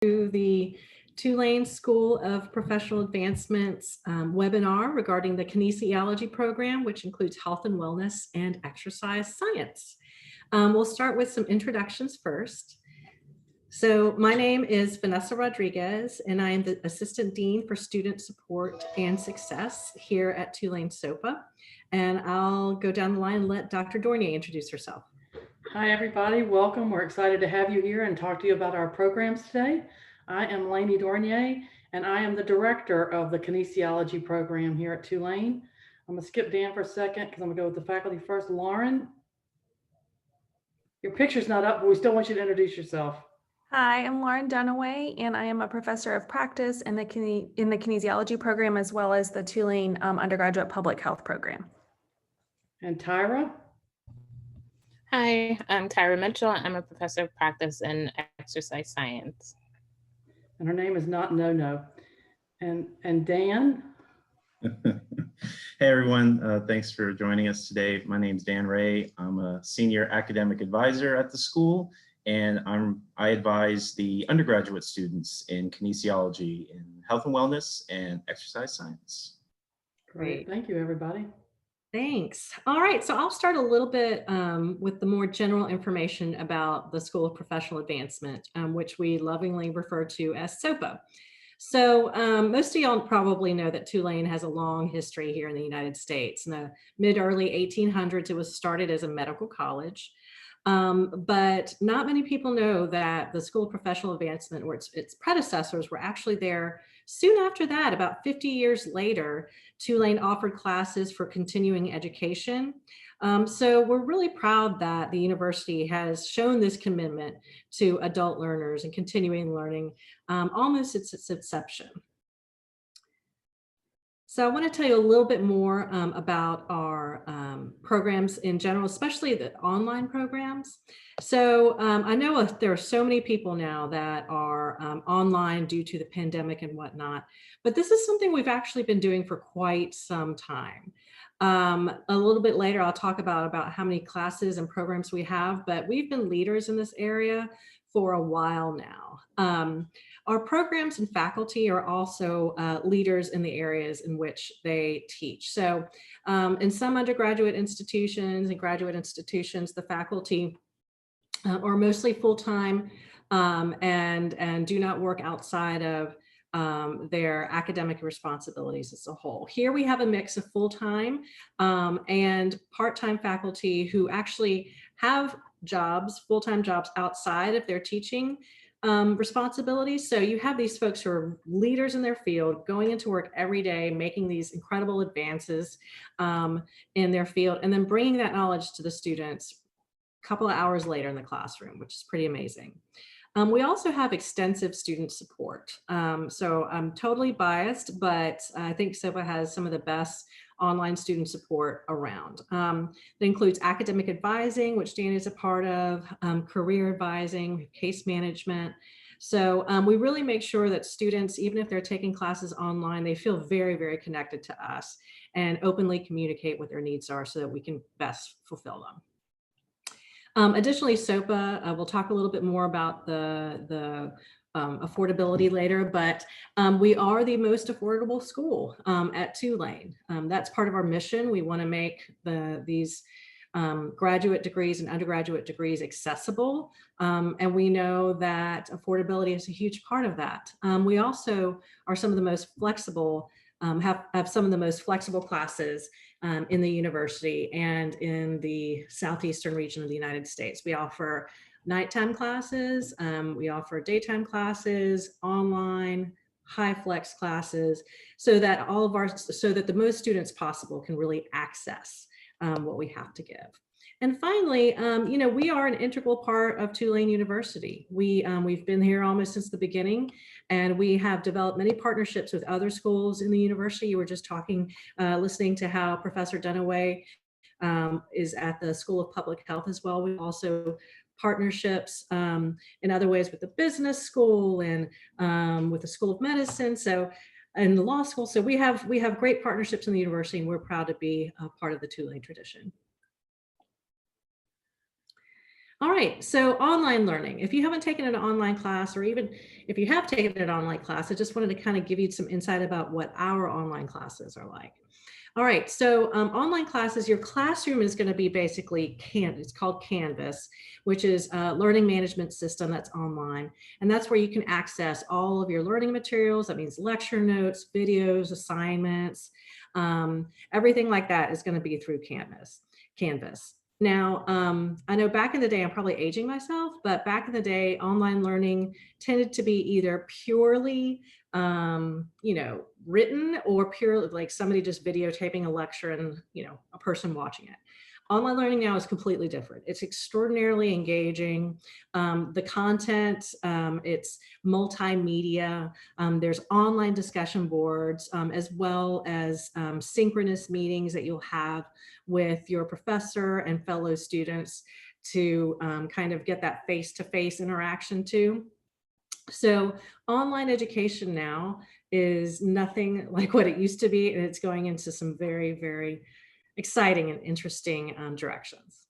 to the Tulane School of Professional Advancement's webinar regarding the Kinesiology program, which includes health and wellness and exercise science. We'll start with some introductions first. So my name is Vanessa Rodriguez, and I am the Assistant Dean for Student Support and Success here at Tulane SOPA. And I'll go down the line and let Dr. Dornier introduce herself. Hi, everybody. Welcome. We're excited to have you here and talk to you about our programs today. I am Lainey Dornier, and I am the director of the Kinesiology program here at Tulane. I'm going to skip Dan for a second because I'm going to go with the faculty first. Lauren, your picture's not up, but we still want you to introduce yourself. Hi, I'm Lauren Dunaway, and I am a professor of practice in the kinesiology program as well as the Tulane Undergraduate Public Health program. And Tyra? Hi, I'm Tyra Mitchell. I'm a professor of practice in exercise science. And her name is not No. And Dan? Hey everyone, thanks for joining us today. My name is Dan Ray. I'm a senior academic advisor at the school, and I advise the undergraduate students in kinesiology in health and wellness and exercise science. Great. Thank you, everybody. Thanks. All right, so I'll start a little bit with the more general information about the School of Professional Advancement, which we lovingly refer to as SOPA. So most of y'all probably know that Tulane has a long history here in the United States. In the mid-early 1800s, it was started as a medical college. But not many people know that the School of Professional Advancement, or its predecessors, were actually there soon after that. About 50 years later, Tulane offered classes for continuing education. So we're really proud that the university has shown this commitment to adult learners and continuing learning almost since its inception. So I want to tell you a little bit more about our programs in general, especially the online programs. So I know there are so many people now that are online due to the pandemic and whatnot, but this is something we've actually been doing for quite some time. A little bit later, I'll talk about how many classes and programs we have, but we've been leaders in this area for a while now. Our programs and faculty are also leaders in the areas in which they teach. So in some undergraduate institutions and graduate institutions, the faculty are mostly full-time and do not work outside of their academic responsibilities as a whole. Here we have a mix of full-time and part-time faculty who actually have jobs, full-time jobs outside of their teaching responsibilities. So you have these folks who are leaders in their field, going into work every day, making these incredible advances in their field, and then bringing that knowledge to the students a couple of hours later in the classroom, which is pretty amazing. We also have extensive student support. So I'm totally biased, but I think SOPA has some of the best online student support around. That includes academic advising, which Dan is a part of, career advising, case management. So we really make sure that students, even if they're taking classes online, they feel very, very connected to us and openly communicate what their needs are so that we can best fulfill them. Additionally, SOPA, we'll talk a little bit more about the affordability later, but we are the most affordable school at Tulane. That's part of our mission. We want to make these graduate degrees and undergraduate degrees accessible, and we know that affordability is a huge part of that. We also are some of the most flexible, have some of the most flexible classes in the university and in the southeastern region of the United States. We offer nighttime classes, we offer daytime classes, online, high flex classes, so that the most students possible can really access what we have to give. And finally, you know, we are an integral part of Tulane University. We've been here almost since the beginning, and we have developed many partnerships with other schools in the university. You were just talking, listening to how Professor Dunaway is at the School of Public Health as well. We also partnerships in other ways with the business school and with the School of Medicine. So and the law school. So we have great partnerships in the university, and we're proud to be a part of the Tulane tradition. All right, so online learning. If you haven't taken an online class, or even if you have taken an online class, I just wanted to kind of give you some insight about what our online classes are like. All right, so online classes, your classroom is going to be basically it's called Canvas, which is a learning management system that's online. And that's where you can access all of your learning materials. That means lecture notes, videos, assignments, everything like that is going to be through Canvas. Now, I know back in the day, I'm probably aging myself, but back in the day, online learning tended to be either purely, written, or purely like somebody just videotaping a lecture and, a person watching it. Online learning now is completely different. It's extraordinarily engaging. The content, it's multimedia. There's online discussion boards, as well as synchronous meetings that you'll have with your professor and fellow students to kind of get that face-to-face interaction too. So online education now is nothing like what it used to be, and it's going into some very, very exciting and interesting directions.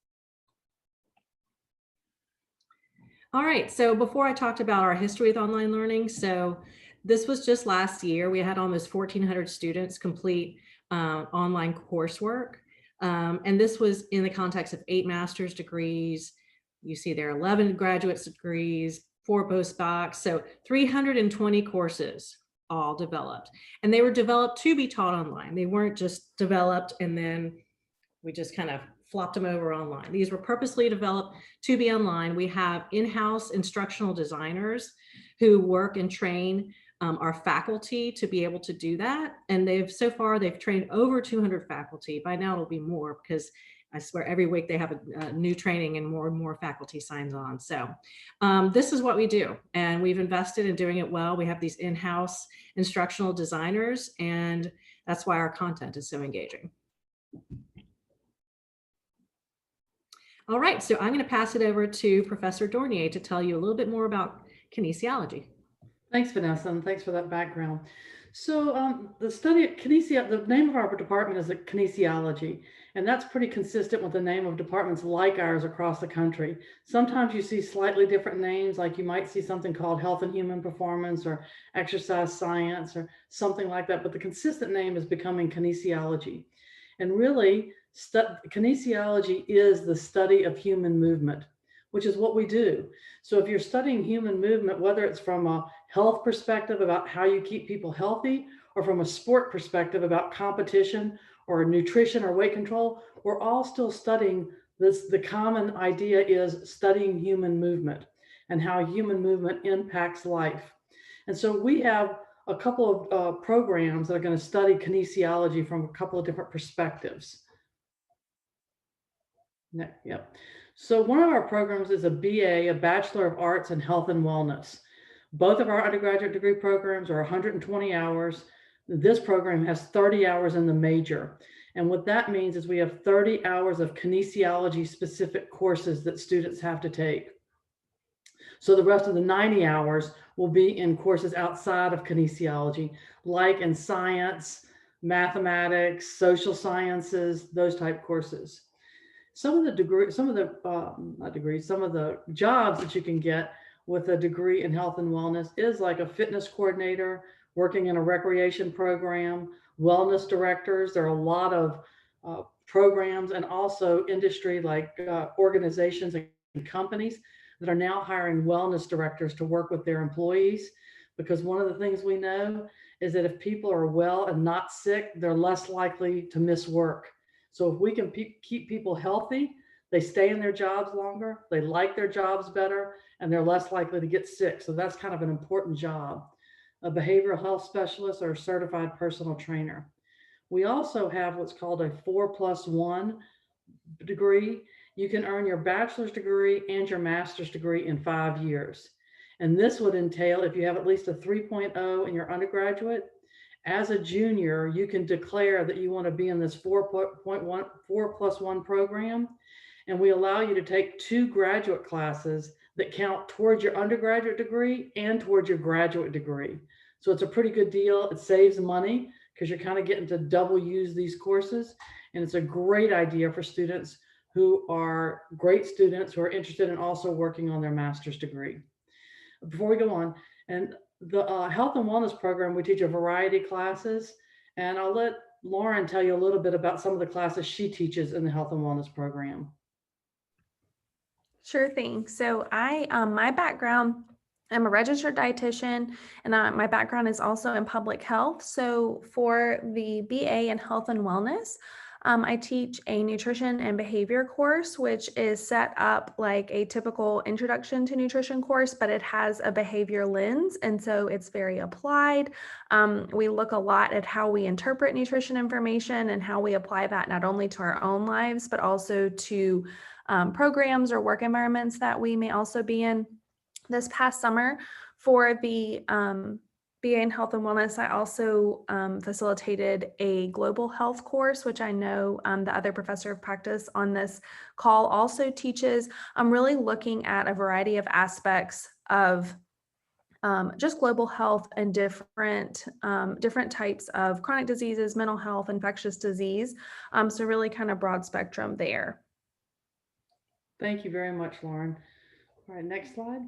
All right, so before I talked about our history with online learning, so this was just last year. We had almost 1,400 students complete online coursework. And this was in the context of 8 master's degrees. You see there 11 graduate degrees, 4 postdocs, so 320 courses all developed. And they were developed to be taught online. They weren't just developed and then we just kind of flopped them over online. These were purposely developed to be online. We have in-house instructional designers who work and train our faculty to be able to do that. And so far they've trained over 200 faculty. By now it'll be more, because I swear every week they have a new training and more faculty signs on. So this is what we do, and we've invested in doing it well. We have these in-house instructional designers, and that's why our content is so engaging. All right, so I'm going to pass it over to Professor Dornier to tell you a little bit more about kinesiology. Thanks, Vanessa, and thanks for that background. So the study at the name of our department is kinesiology, and that's pretty consistent with the name of departments like ours across the country. Sometimes you see slightly different names, like you might see something called health and human performance or exercise science or something like that, but the consistent name is becoming kinesiology. And really, kinesiology is the study of human movement, which is what we do. So if you're studying human movement, whether it's from a health perspective about how you keep people healthy, or from a sport perspective about competition or nutrition or weight control, we're all still studying this. The common idea is studying human movement and how human movement impacts life. And so we have a couple of programs that are going to study kinesiology from a couple of different perspectives. Yep. So one of our programs is a BA, a Bachelor of Arts in Health and Wellness. Both of our undergraduate degree programs are 120 hours. This program has 30 hours in the major. And what that means is we have 30 hours of kinesiology specific courses that students have to take. So the rest of the 90 hours will be in courses outside of kinesiology, like in science, mathematics, social sciences, those type courses. Some of the jobs that you can get with a degree in health and wellness is like a fitness coordinator, working in a recreation program, wellness directors. There are a lot of programs and also industry like organizations and companies that are now hiring wellness directors to work with their employees, because one of the things we know is that if people are well and not sick, they're less likely to miss work. So if we can keep people healthy, they stay in their jobs longer, they like their jobs better, and they're less likely to get sick. So that's kind of an important job. A behavioral health specialist or a certified personal trainer. We also have what's called a 4+1 degree. You can earn your bachelor's degree and your master's degree in 5 years. And this would entail, if you have at least a 3.0 in your undergraduate, as a junior, you can declare that you want to be in this 4+1 program. And we allow you to take 2 graduate classes that count towards your undergraduate degree and towards your graduate degree. So it's a pretty good deal. It saves money because you're kind of getting to double use these courses. And it's a great idea for students who are great students who are interested in also working on their master's degree. Before we go on, and the health and wellness program, we teach a variety of classes, and I'll let Lauren tell you a little bit about some of the classes she teaches in the health and wellness program. Sure thing. So my background, I'm a registered dietitian, and my background is also in public health. So for the BA in health and wellness, I teach a nutrition and behavior course, which is set up like a typical introduction to nutrition course, but it has a behavior lens. And so it's very applied. We look a lot at how we interpret nutrition information and how we apply that not only to our own lives, but also to programs or work environments that we may also be in. This past summer for the BA in Health and Wellness, I also facilitated a global health course, which I know the other professor of practice on this call also teaches. I'm really looking at a variety of aspects of just global health and different types of chronic diseases, mental health, infectious disease. So really kind of broad spectrum there. Thank you very much, Lauren. All right, next slide.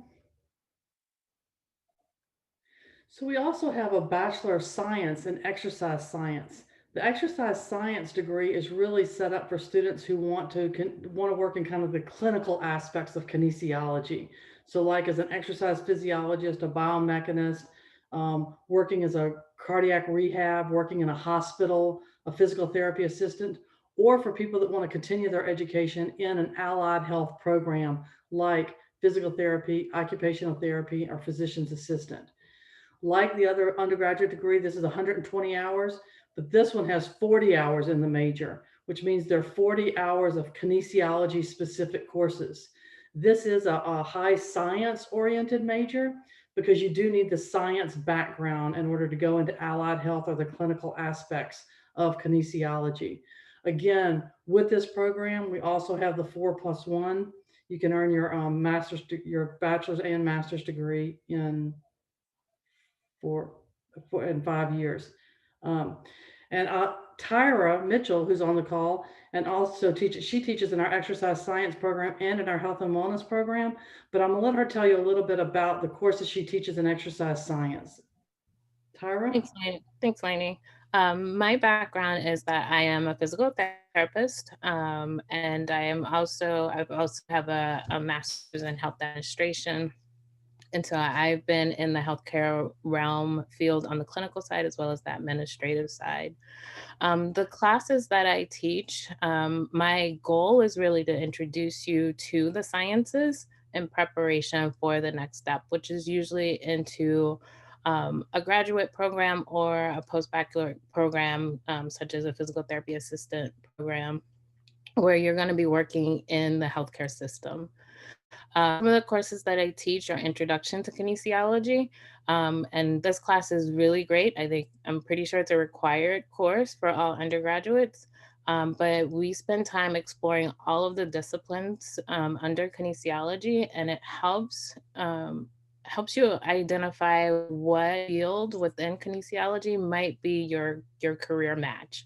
So we also have a Bachelor of Science in Exercise Science. The exercise science degree is really set up for students who want to work in kind of the clinical aspects of kinesiology. So like as an exercise physiologist, a biomechanist, working as a cardiac rehab, working in a hospital, a physical therapy assistant, or for people that want to continue their education in an allied health program like physical therapy, occupational therapy, or physician's assistant. Like the other undergraduate degree, this is 120 hours, but this one has 40 hours in the major, which means there are 40 hours of kinesiology specific courses. This is a high science oriented major because you do need the science background in order to go into allied health or the clinical aspects of kinesiology. Again, with this program, we also have the 4+1. You can earn your your bachelor's and master's degree in 5 years. And Tyra Mitchell, who's on the call, and also she teaches in our exercise science program and in our health and wellness program. But I'm gonna let her tell you a little bit about the courses she teaches in exercise science. Tyra? Thanks, Lainey. My background is that I am a physical therapist, and I've also have a master's in health administration. And so I've been in the healthcare realm field on the clinical side as well as the administrative side. The classes that I teach, my goal is really to introduce you to the sciences in preparation for the next step, which is usually into a graduate program or a post-baccalaureate program, such as a physical therapy assistant program, where you're going to be working in the healthcare system. Some of the courses that I teach are Introduction to Kinesiology, and this class is really great. I'm pretty sure it's a required course for all undergraduates, but we spend time exploring all of the disciplines under kinesiology, and it helps you identify what field within kinesiology might be your career match.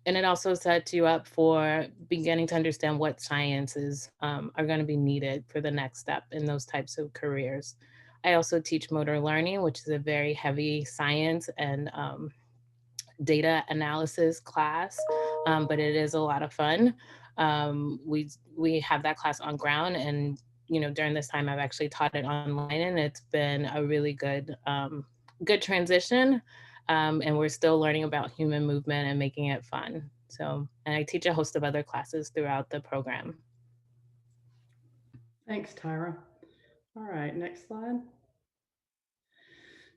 And it also sets you up for beginning to understand what sciences are going to be needed for the next step in those types of careers. I also teach motor learning, which is a very heavy science and data analysis class, but it is a lot of fun. We have that class on ground, and during this time I've actually taught it online, and it's been a really good transition. And we're still learning about human movement and making it fun. So, and I teach a host of other classes throughout the program. Thanks, Tyra. All right, next slide.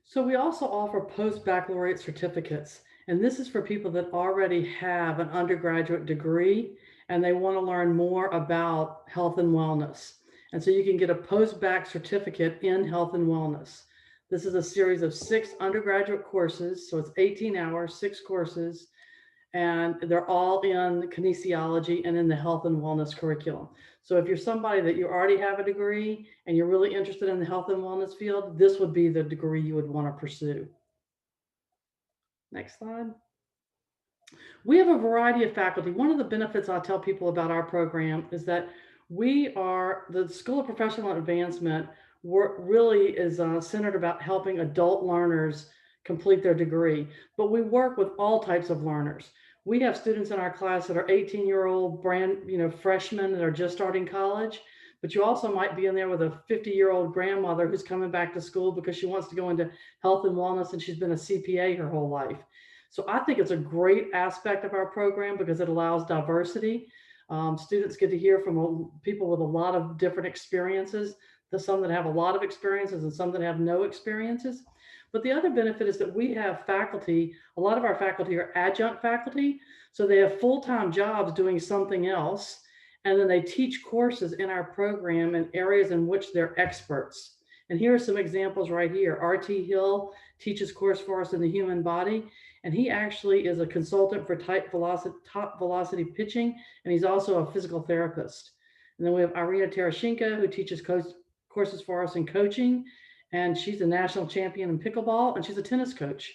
So we also offer post-baccalaureate certificates, and this is for people that already have an undergraduate degree and they want to learn more about health and wellness. And so you can get a post-bac certificate in health and wellness. This is a series of 6 undergraduate courses. So it's 18 hours, 6 courses, and they're all in kinesiology and in the health and wellness curriculum. So if you're somebody that you already have a degree and you're really interested in the health and wellness field, this would be the degree you would want to pursue. Next slide. We have a variety of faculty. One of the benefits I tell people about our program is that the School of Professional Advancement really is centered about helping adult learners complete their degree, but we work with all types of learners. We have students in our class that are 18-year-old freshmen that are just starting college, but you also might be in there with a 50-year-old grandmother who's coming back to school because she wants to go into health and wellness and she's been a CPA her whole life. So I think it's a great aspect of our program because it allows diversity. Students get to hear from people with a lot of different experiences. There's some that have a lot of experiences and some that have no experiences. But the other benefit is that we have faculty, a lot of our faculty are adjunct faculty. So they have full-time jobs doing something else. And then they teach courses in our program in areas in which they're experts. And here are some examples right here. R.T. Hill teaches course for us in the human body. And he actually is a consultant for top velocity pitching. And he's also a physical therapist. And then we have Irina Terashenko, who teaches courses for us in coaching. And she's a national champion in pickleball, and she's a tennis coach.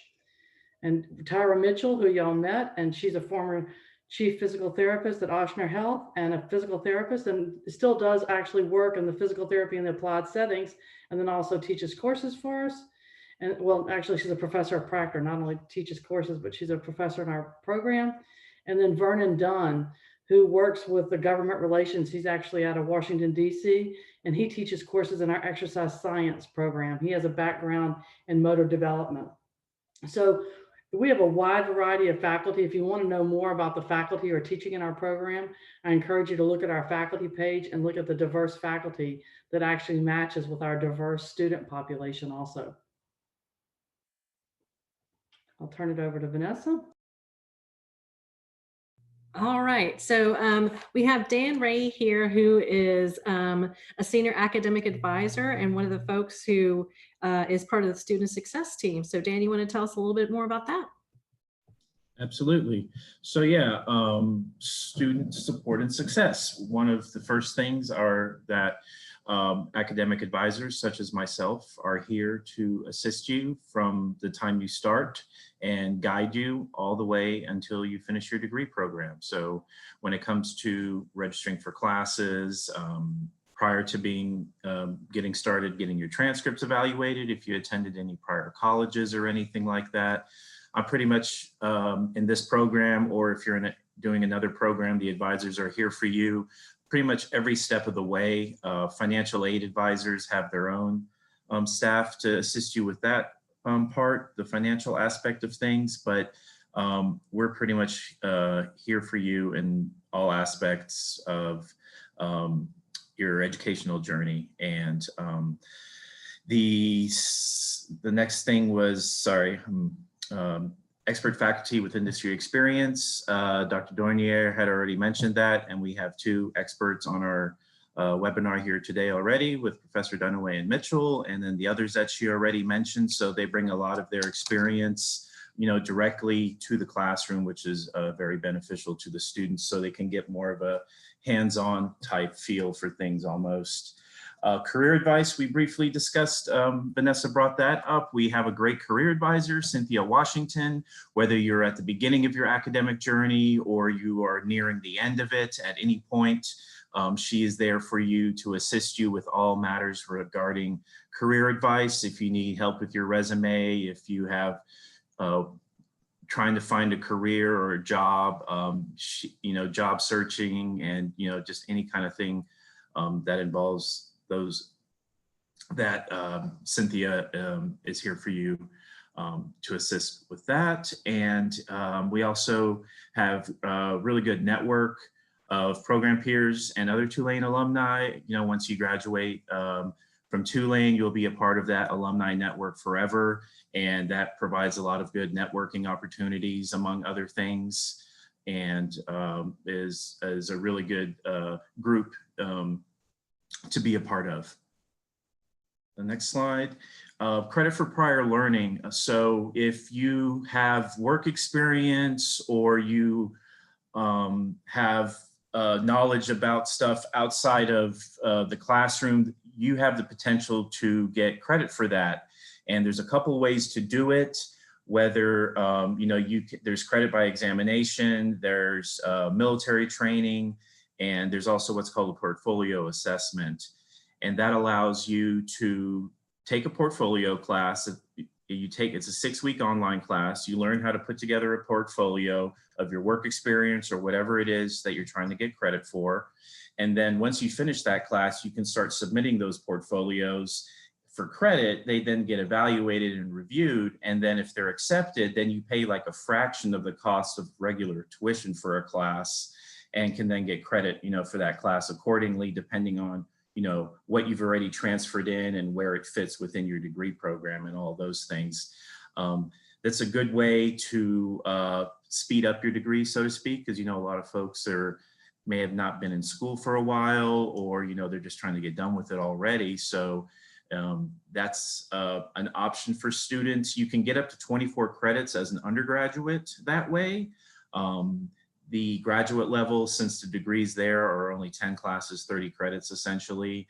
And Tyra Mitchell, who y'all met, and she's a former chief physical therapist at Ochsner Health and a physical therapist, and still does actually work in the physical therapy and the applied settings, and then also teaches courses for us. And well, actually, she's a professor of Proctor, not only teaches courses, but she's a professor in our program. And then Vernon Dunn, who works with the government relations. He's actually out of Washington, D.C., and he teaches courses in our exercise science program. He has a background in motor development. So we have a wide variety of faculty. If you want to know more about the faculty who are teaching in our program, I encourage you to look at our faculty page and look at the diverse faculty that actually matches with our diverse student population also. I'll turn it over to Vanessa. All right, so we have Dan Ray here, who is a senior academic advisor and one of the folks who is part of the student success team. So Dan, you want to tell us a little bit more about that? Absolutely. So yeah, student support and success. One of the first things are that academic advisors such as myself are here to assist you from the time you start and guide you all the way until you finish your degree program. So when it comes to registering for classes, prior to getting started, getting your transcripts evaluated, if you attended any prior colleges or anything like that, I'm pretty much in this program, or if you're doing another program, the advisors are here for you pretty much every step of the way. Financial aid advisors have their own staff to assist you with that part, the financial aspect of things, but we're pretty much here for you in all aspects of your educational journey. And the next thing was, expert faculty with industry experience. Dr. Dornier had already mentioned that, and we have two experts on our webinar here today already with Professor Dunaway and Mitchell, and then the others that she already mentioned. So they bring a lot of their experience, directly to the classroom, which is very beneficial to the students, so they can get more of a hands-on type feel for things almost. Career advice, we briefly discussed, Vanessa brought that up. We have a great career advisor, Cynthia Washington. Whether you're at the beginning of your academic journey or you are nearing the end of it at any point, she is there for you to assist you with all matters regarding career advice. If you need help with your resume, if you have trying to find a career or a job, job searching, and just any kind of thing that involves those, that Cynthia is here for you to assist with that. And we also have a really good network of program peers and other Tulane alumni. Once you graduate from Tulane, you'll be a part of that alumni network forever. And that provides a lot of good networking opportunities, among other things, and is a really good group to be a part of. The next slide, credit for prior learning. So if you have work experience or you have knowledge about stuff outside of the classroom, you have the potential to get credit for that. And there's a couple ways to do it. whether, there's credit by examination, there's military training, and there's also what's called a portfolio assessment. And that allows you to take a portfolio class. It's a 6-week online class. You learn how to put together a portfolio of your work experience or whatever it is that you're trying to get credit for. And then once you finish that class, you can start submitting those portfolios for credit. They then get evaluated and reviewed. And then if they're accepted, then you pay like a fraction of the cost of regular tuition for a class and can then get credit, for that class accordingly, depending on, what you've already transferred in and where it fits within your degree program and all those things. That's a good way to speed up your degree, so to speak, because, a lot of folks may have not been in school for a while, or, they're just trying to get done with it already. So that's an option for students. You can get up to 24 credits as an undergraduate that way. The graduate level, since the degrees there are only 10 classes, 30 credits essentially,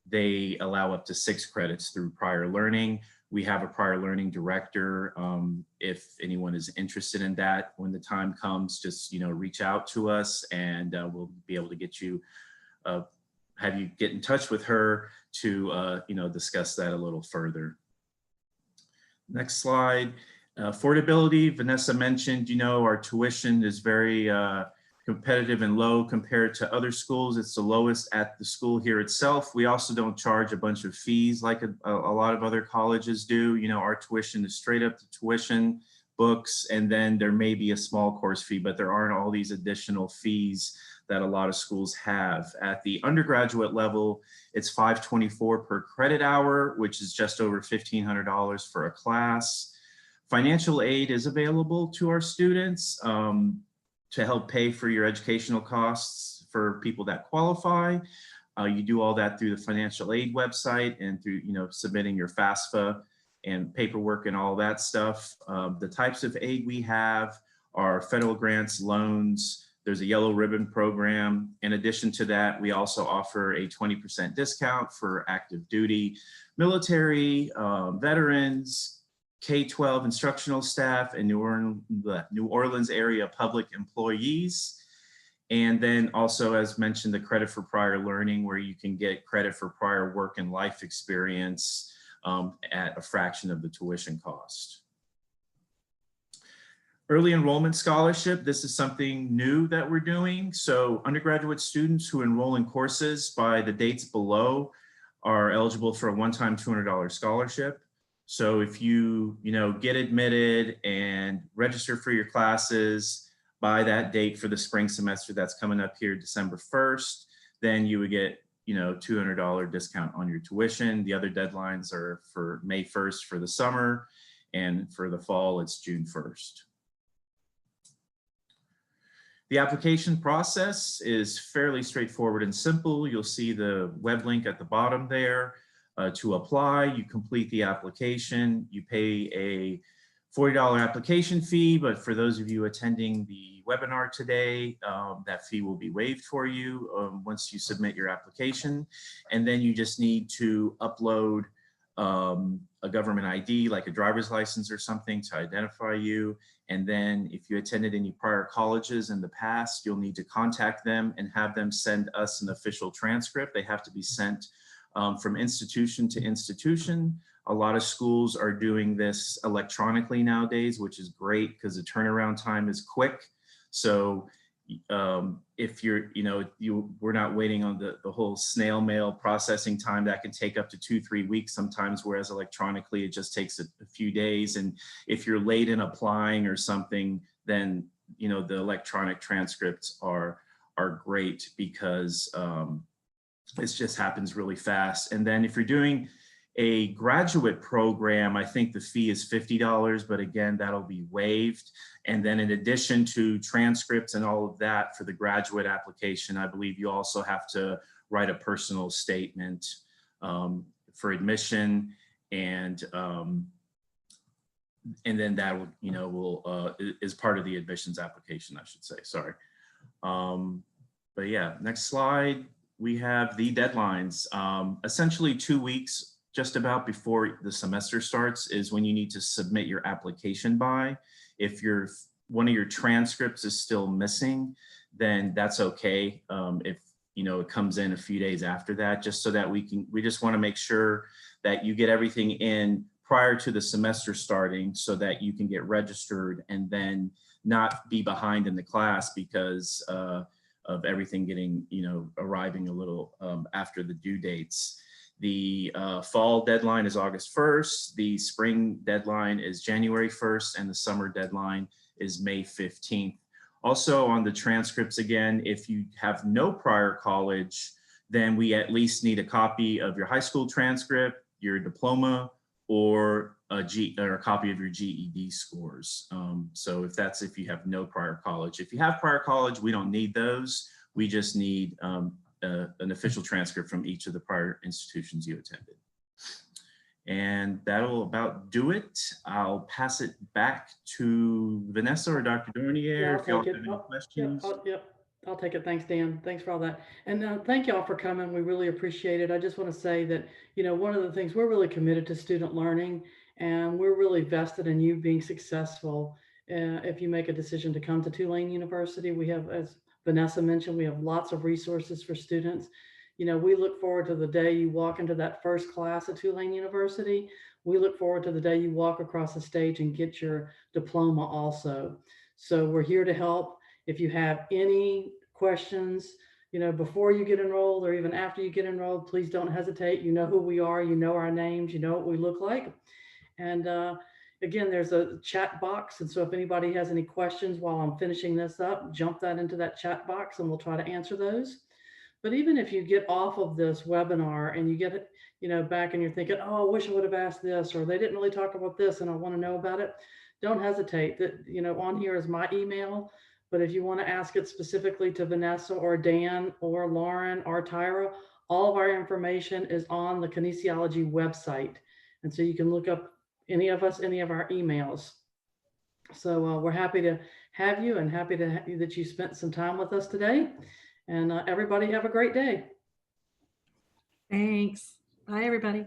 they allow up to 6 credits through prior learning. We have a prior learning director. If anyone is interested in that, when the time comes, just reach out to us, and we'll be able to get you, have you get in touch with her to discuss that a little further. Next slide. Affordability, Vanessa mentioned, our tuition is very competitive and low compared to other schools. It's the lowest at the school here itself. We also don't charge a bunch of fees like a lot of other colleges do. Our tuition is straight up to tuition, books, and then there may be a small course fee, but there aren't all these additional fees that a lot of schools have. At the undergraduate level, it's $524 per credit hour, which is just over $1,500 for a class. Financial aid is available to our students to help pay for your educational costs for people that qualify. You do all that through the financial aid website and through submitting your FAFSA and paperwork and all that stuff. The types of aid we have are federal grants, loans. There's a yellow ribbon program. In addition to that, we also offer a 20% discount for active duty military, veterans, K-12 instructional staff, and New Orleans area public employees. And then also, as mentioned, the credit for prior learning, where you can get credit for prior work and life experience at a fraction of the tuition cost. Early enrollment scholarship, this is something new that we're doing. So undergraduate students who enroll in courses by the dates below are eligible for a one-time $200 scholarship. So if you, get admitted and register for your classes by that date for the spring semester that's coming up here December 1st, then you would get, $200 discount on your tuition. The other deadlines are for May 1st for the summer, and for the fall, it's June 1st. The application process is fairly straightforward and simple. You'll see the web link at the bottom there. To apply, you complete the application, you pay a $40 application fee, but for those of you attending the webinar today, that fee will be waived for you once you submit your application. And then you just need to upload a government ID, like a driver's license or something, to identify you. And then if you attended any prior colleges in the past, you'll need to contact them and have them send us an official transcript. They have to be sent from institution to institution. A lot of schools are doing this electronically nowadays, which is great because the turnaround time is quick. So if you're, we're not waiting on the whole snail mail processing time that can take up to 2-3 weeks sometimes, whereas electronically it just takes a few days. And if you're late in applying or something, then the electronic transcripts are great because it just happens really fast. And then if you're doing a graduate program, I think the fee is $50, but again, that'll be waived. And then in addition to transcripts and all of that for the graduate application, I believe you also have to write a personal statement for admission, and then that will, is part of the admissions application, I should say, sorry. But yeah, next slide. We have the deadlines, essentially 2 weeks, just about before the semester starts is when you need to submit your application by. If one of your transcripts is still missing, then that's okay. If it comes in a few days after that, just so that we just want to make sure that you get everything in prior to the semester starting so that you can get registered and then not be behind in the class because of everything getting, arriving a little after the due dates. The fall deadline is August 1st, the spring deadline is January 1st, and the summer deadline is May 15th. Also on the transcripts, again, if you have no prior college, then we at least need a copy of your high school transcript, your diploma, or a copy of your GED scores. So if you have no prior college. If you have prior college, we don't need those. We just need an official transcript from each of the prior institutions you attended. And that'll about do it. I'll pass it back to Vanessa or Dr. Dornier if y'all have any questions. Yep, I'll take it. Thanks, Dan. Thanks for all that. And thank y'all for coming. We really appreciate it. I just want to say that, one of the things, we're really committed to student learning, and we're really vested in you being successful. If you make a decision to come to Tulane University, we have, as Vanessa mentioned, we have lots of resources for students. We look forward to the day you walk into that first class at Tulane University. We look forward to the day you walk across the stage and get your diploma also. So we're here to help. If you have any questions, before you get enrolled or even after you get enrolled, please don't hesitate. You know who we are, you know our names, you know what we look like. And again, there's a chat box. And so if anybody has any questions while I'm finishing this up, jump that into that chat box and we'll try to answer those. But even if you get off of this webinar and you get it, back and you're thinking, oh, I wish I would have asked this, or they didn't really talk about this and I want to know about it, don't hesitate. That, on here is my email. But if you want to ask it specifically to Vanessa or Dan or Lauren or Tyra, all of our information is on the Kinesiology website. And so you can look up any of us, any of our emails. So we're happy to have you and happy that you spent some time with us today. And everybody have a great day. Thanks. Bye, everybody.